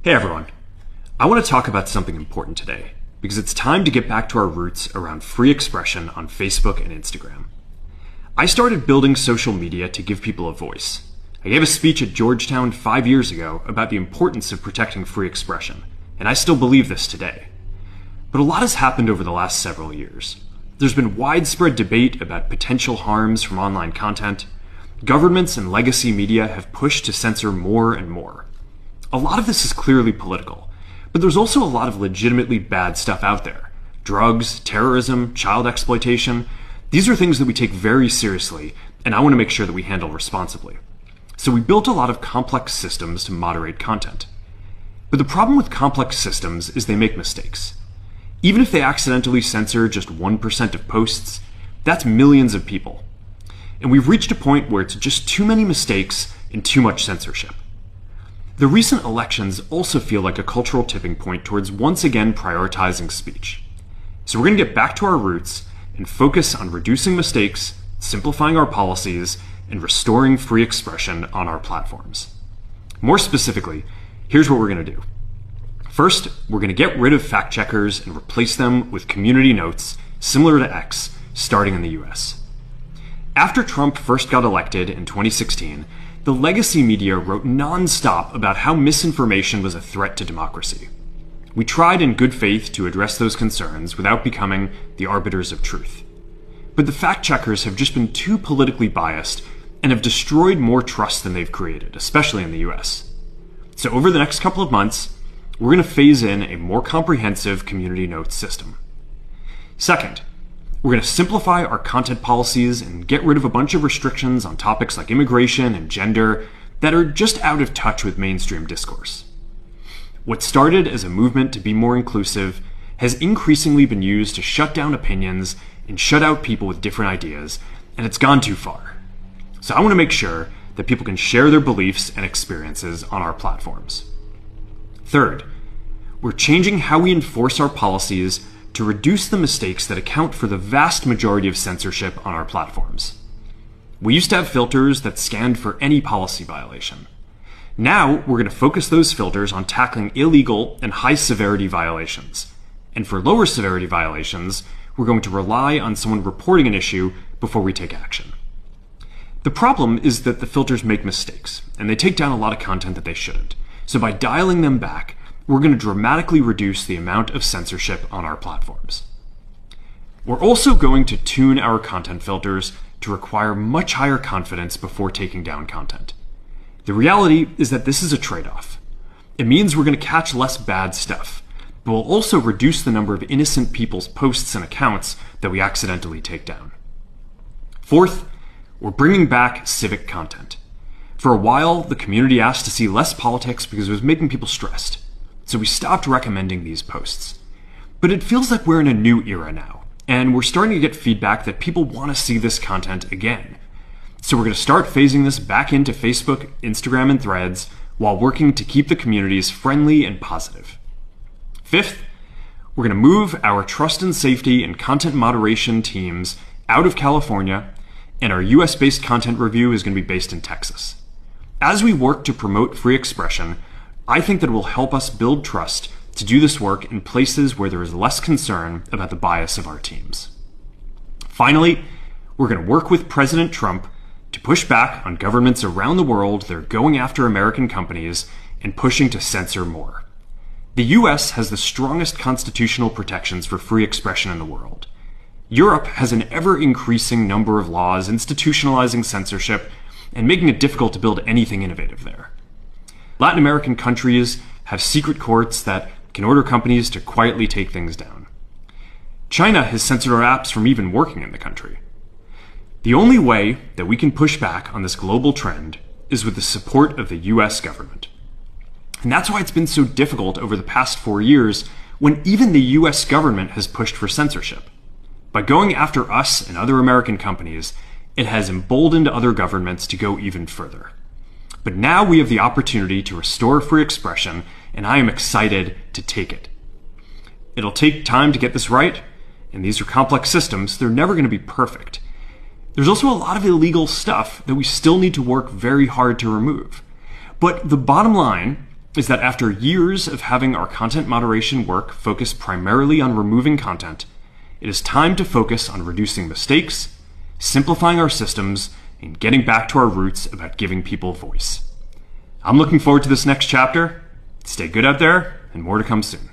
Hey everyone, I want to talk about something important today because it's time to get back to our roots around free expression on Facebook and Instagram. I started building social media to give people a voice. I gave a speech at Georgetown 5 years ago about the importance of protecting free expression, and I still believe this today. But a lot has happened over the last several years. There's been widespread debate about potential harms from online content. Governments and legacy media have pushed to censor more and more. A lot of this is clearly political, but there's also a lot of legitimately bad stuff out there. Drugs, terrorism, child exploitation. These are things that we take very seriously, and I want to make sure that we handle responsibly. So we built a lot of complex systems to moderate content. But the problem with complex systems is they make mistakes. Even if they accidentally censor just 1% of posts, that's millions of people. And we've reached a point where it's just too many mistakes and too much censorship. The recent elections also feel like a cultural tipping point towards once again prioritizing speech. So we're going to get back to our roots and focus on reducing mistakes, simplifying our policies, and restoring free expression on our platforms. More specifically, here's what we're going to do. First, we're going to get rid of fact checkers and replace them with community notes similar to X, starting in the US. After Trump first got elected in 2016, the legacy media wrote non-stop about how misinformation was a threat to democracy. We tried in good faith to address those concerns without becoming the arbiters of truth. But the fact-checkers have just been too politically biased and have destroyed more trust than they've created, especially in the US. So over the next couple of months, we're going to phase in a more comprehensive community notes system. Second, we're going to simplify our content policies and get rid of a bunch of restrictions on topics like immigration and gender that are just out of touch with mainstream discourse. What started as a movement to be more inclusive has increasingly been used to shut down opinions and shut out people with different ideas, and it's gone too far. So I want to make sure that people can share their beliefs and experiences on our platforms. Third, we're changing how we enforce our policies to reduce the mistakes that account for the vast majority of censorship on our platforms. We used to have filters that scanned for any policy violation. Now, we're going to focus those filters on tackling illegal and high-severity violations. And for lower severity violations, we're going to rely on someone reporting an issue before we take action. The problem is that the filters make mistakes, and they take down a lot of content that they shouldn't. So by dialing them back, we're going to dramatically reduce the amount of censorship on our platforms. We're also going to tune our content filters to require much higher confidence before taking down content. The reality is that this is a trade-off. It means we're going to catch less bad stuff, but we'll also reduce the number of innocent people's posts and accounts that we accidentally take down. Fourth, we're bringing back civic content. For a while, the community asked to see less politics because it was making people stressed. So we stopped recommending these posts. But it feels like we're in a new era now, and we're starting to get feedback that people want to see this content again. So we're going to start phasing this back into Facebook, Instagram, and Threads while working to keep the communities friendly and positive. Fifth, we're going to move our trust and safety and content moderation teams out of California, and our US-based content review is going to be based in Texas. As we work to promote free expression, I think that it will help us build trust to do this work in places where there is less concern about the bias of our teams. Finally, we're going to work with President Trump to push back on governments around the world that are going after American companies and pushing to censor more. The US has the strongest constitutional protections for free expression in the world. Europe has an ever-increasing number of laws institutionalizing censorship and making it difficult to build anything innovative there. Latin American countries have secret courts that can order companies to quietly take things down. China has censored our apps from even working in the country. The only way that we can push back on this global trend is with the support of the US government. And that's why it's been so difficult over the past 4 years when even the US government has pushed for censorship. By going after us and other American companies, it has emboldened other governments to go even further. But now we have the opportunity to restore free expression, and I am excited to take it. It'll take time to get this right, and these are complex systems. They're never going to be perfect. There's also a lot of illegal stuff that we still need to work very hard to remove. But the bottom line is that after years of having our content moderation work focus primarily on removing content, it is time to focus on reducing mistakes, simplifying our systems, and getting back to our roots about giving people voice. I'm looking forward to this next chapter. Stay good out there, and more to come soon.